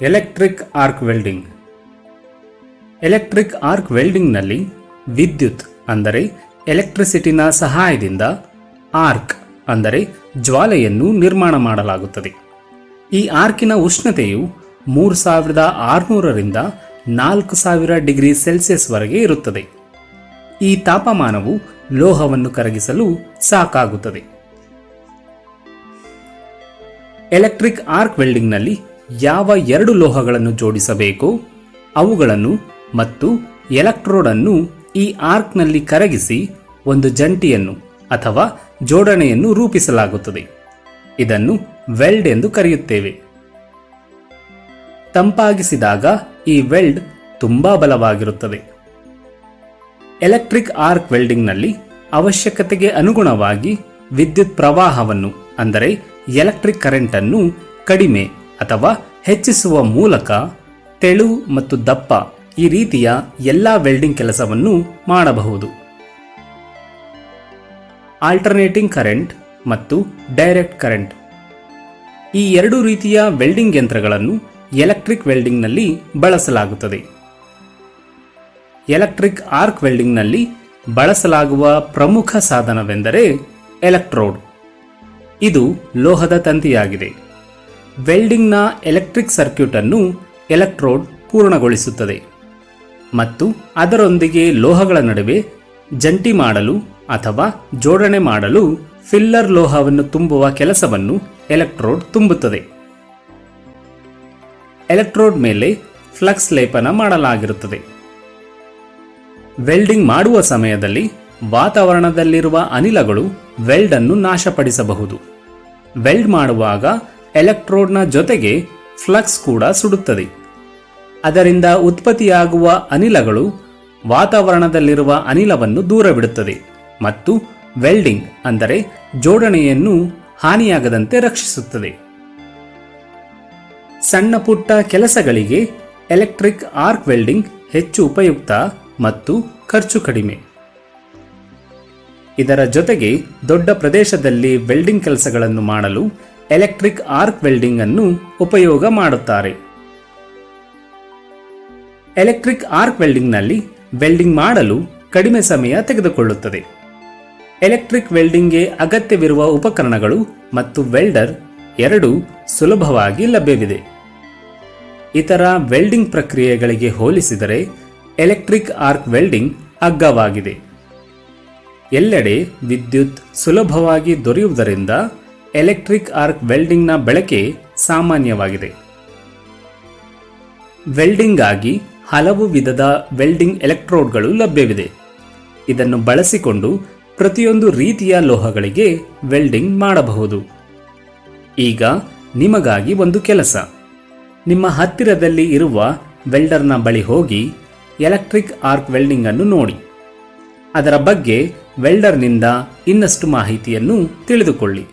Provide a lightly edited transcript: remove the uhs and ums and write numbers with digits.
Electric arc welding. Electric arc ವೆಲ್ಡಿಂಗ್ನಲ್ಲಿ ವಿದ್ಯುತ್ ಅಂದರೆ ಎಲೆಕ್ಟ್ರಿಸಿಟಿನ ಸಹಾಯದಿಂದ ಆರ್ಕ್ ಅಂದರೆ ಜ್ವಾಲೆಯನ್ನು ನಿರ್ಮಾಣ ಮಾಡಲಾಗುತ್ತದೆ. ಈ ಆರ್ಕಿನ ಉಷ್ಣತೆಯು 3600ರಿಂದ 4000 ಡಿಗ್ರಿ ಸೆಲ್ಸಿಯಸ್ ವರೆಗೆ ಇರುತ್ತದೆ. ಈ ತಾಪಮಾನವು ಲೋಹವನ್ನು ಕರಗಿಸಲು ಸಾಕಾಗುತ್ತದೆ. ಎಲೆಕ್ಟ್ರಿಕ್ ಆರ್ಕ್ ವೆಲ್ಡಿಂಗ್ನಲ್ಲಿ ಯಾವ 2 ಲೋಹಗಳನ್ನು ಜೋಡಿಸಬೇಕು ಅವುಗಳನ್ನು ಮತ್ತು ಎಲೆಕ್ಟ್ರೋಡ್ ಅನ್ನು ಈ ಆರ್ಕ್ನಲ್ಲಿ ಕರಗಿಸಿ ಒಂದು ಜಂಟಿಯನ್ನು ಅಥವಾ ಜೋಡಣೆಯನ್ನು ರೂಪಿಸಲಾಗುತ್ತದೆ. ಇದನ್ನು ವೆಲ್ಡ್ ಎಂದು ಕರೆಯುತ್ತೇವೆ. ತಂಪಾಗಿಸಿದಾಗ ಈ ವೆಲ್ಡ್ ತುಂಬಾ ಬಲವಾಗಿರುತ್ತದೆ. ಎಲೆಕ್ಟ್ರಿಕ್ ಆರ್ಕ್ ವೆಲ್ಡಿಂಗ್ನಲ್ಲಿ ಅವಶ್ಯಕತೆಗೆ ಅನುಗುಣವಾಗಿ ವಿದ್ಯುತ್ ಪ್ರವಾಹವನ್ನು ಅಂದರೆ ಎಲೆಕ್ಟ್ರಿಕ್ ಕರೆಂಟ್ ಅನ್ನು ಕಡಿಮೆ ಅಥವಾ ಹೆಚ್ಚಿಸುವ ಮೂಲಕ ತೆಳು ಮತ್ತು ದಪ್ಪ ಈ ರೀತಿಯ ಎಲ್ಲ ವೆಲ್ಡಿಂಗ್ ಕೆಲಸವನ್ನು ಮಾಡಬಹುದು. ಆಲ್ಟರ್ನೇಟಿಂಗ್ ಕರೆಂಟ್ ಮತ್ತು ಡೈರೆಕ್ಟ್ ಕರೆಂಟ್ ಈ 2 ರೀತಿಯ ವೆಲ್ಡಿಂಗ್ ಯಂತ್ರಗಳನ್ನು ಎಲೆಕ್ಟ್ರಿಕ್ ವೆಲ್ಡಿಂಗ್ನಲ್ಲಿ ಬಳಸಲಾಗುತ್ತದೆ. ಎಲೆಕ್ಟ್ರಿಕ್ ಆರ್ಕ್ ವೆಲ್ಡಿಂಗ್ನಲ್ಲಿ ಬಳಸಲಾಗುವ ಪ್ರಮುಖ ಸಾಧನವೆಂದರೆ ಎಲೆಕ್ಟ್ರೋಡ್. ಇದು ಲೋಹದ ತಂತಿಯಾಗಿದೆ. ವೆಲ್ಡಿಂಗ್ನ ಎಲೆಕ್ಟ್ರಿಕ್ ಸರ್ಕ್ಯೂಟ್ ಅನ್ನು ಎಲೆಕ್ಟ್ರೋಡ್ ಪೂರ್ಣಗೊಳಿಸುತ್ತದೆ ಮತ್ತು ಅದರೊಂದಿಗೆ ಲೋಹಗಳ ನಡುವೆ ಜಂಟಿ ಮಾಡಲು ಅಥವಾ ಜೋಡಣೆ ಮಾಡಲು ಫಿಲ್ಲರ್ ಲೋಹವನ್ನು ತುಂಬುವ ಕೆಲಸವನ್ನು ಎಲೆಕ್ಟ್ರೋಡ್ ತುಂಬುತ್ತದೆ. ಎಲೆಕ್ಟ್ರೋಡ್ ಮೇಲೆ ಫ್ಲಕ್ಸ್ ಲೇಪನ ಮಾಡಲಾಗಿರುತ್ತದೆ. ವೆಲ್ಡಿಂಗ್ ಮಾಡುವ ಸಮಯದಲ್ಲಿ ವಾತಾವರಣದಲ್ಲಿರುವ ಅನಿಲಗಳು ವೆಲ್ಡ್ ಅನ್ನು ನಾಶಪಡಿಸಬಹುದು. ವೆಲ್ಡ್ ಮಾಡುವಾಗ ಎಲೆಕ್ಟ್ರೋಡ್ನ ಜೊತೆಗೆ ಫ್ಲಕ್ಸ್ ಕೂಡ ಸುಡುತ್ತದೆ. ಅದರಿಂದ ಉತ್ಪತ್ತಿಯಾಗುವ ಅನಿಲಗಳು ವಾತಾವರಣದಲ್ಲಿರುವ ಅನಿಲವನ್ನು ದೂರವಿಡುತ್ತದೆ ಮತ್ತು ವೆಲ್ಡಿಂಗ್ ಅಂದರೆ ಜೋಡಣೆಯನ್ನು ಹಾನಿಯಾಗದಂತೆ ರಕ್ಷಿಸುತ್ತದೆ. ಸಣ್ಣ ಪುಟ್ಟ ಕೆಲಸಗಳಿಗೆ ಎಲೆಕ್ಟ್ರಿಕ್ ಆರ್ಕ್ ವೆಲ್ಡಿಂಗ್ ಹೆಚ್ಚು ಉಪಯುಕ್ತ ಮತ್ತು ಖರ್ಚು ಕಡಿಮೆ. ಇದರ ಜೊತೆಗೆ ದೊಡ್ಡ ಪ್ರದೇಶದಲ್ಲಿ ವೆಲ್ಡಿಂಗ್ ಕೆಲಸಗಳನ್ನು ಮಾಡಲು ಎಲೆಕ್ಟ್ರಿಕ್ ಆರ್ಕ್ ವೆಲ್ಡಿಂಗ್ ಅನ್ನು ಉಪಯೋಗ ಮಾಡುತ್ತಾರೆ. ಎಲೆಕ್ಟ್ರಿಕ್ ಆರ್ಕ್ ವೆಲ್ಡಿಂಗ್ನಲ್ಲಿ ವೆಲ್ಡಿಂಗ್ ಮಾಡಲು ಕಡಿಮೆ ಸಮಯ ತೆಗೆದುಕೊಳ್ಳುತ್ತದೆ. ಎಲೆಕ್ಟ್ರಿಕ್ ವೆಲ್ಡಿಂಗ್ಗೆ ಅಗತ್ಯವಿರುವ ಉಪಕರಣಗಳು ಮತ್ತು ವೆಲ್ಡರ್ ಎರಡೂ ಸುಲಭವಾಗಿ ಲಭ್ಯವಿದೆ. ಇತರ ವೆಲ್ಡಿಂಗ್ ಪ್ರಕ್ರಿಯೆಗಳಿಗೆ ಹೋಲಿಸಿದರೆ ಎಲೆಕ್ಟ್ರಿಕ್ ಆರ್ಕ್ ವೆಲ್ಡಿಂಗ್ ಅಗ್ಗವಾಗಿದೆ. ಎಲ್ಲೆಡೆ ವಿದ್ಯುತ್ ಸುಲಭವಾಗಿ ದೊರೆಯುವುದರಿಂದ ಎಲೆಕ್ಟ್ರಿಕ್ ಆರ್ಕ್ ವೆಲ್ಡಿಂಗ್ನ ಬಳಕೆ ಸಾಮಾನ್ಯವಾಗಿದೆ. ವೆಲ್ಡಿಂಗ್ಗಾಗಿ ಹಲವು ವಿಧದ ವೆಲ್ಡಿಂಗ್ ಎಲೆಕ್ಟ್ರೋಡ್ಗಳು ಲಭ್ಯವಿದೆ. ಇದನ್ನು ಬಳಸಿಕೊಂಡು ಪ್ರತಿಯೊಂದು ರೀತಿಯ ಲೋಹಗಳಿಗೆ ವೆಲ್ಡಿಂಗ್ ಮಾಡಬಹುದು. ಈಗ ನಿಮಗಾಗಿ ಒಂದು ಕೆಲಸ. ನಿಮ್ಮ ಹತ್ತಿರದಲ್ಲಿ ಇರುವ ವೆಲ್ಡರ್ನ ಬಳಿ ಹೋಗಿ ಎಲೆಕ್ಟ್ರಿಕ್ ಆರ್ಕ್ ವೆಲ್ಡಿಂಗ್ ಅನ್ನು ನೋಡಿ. ಅದರ ಬಗ್ಗೆ ವೆಲ್ಡರ್ನಿಂದ ಇನ್ನಷ್ಟು ಮಾಹಿತಿಯನ್ನು ತಿಳಿದುಕೊಳ್ಳಿ.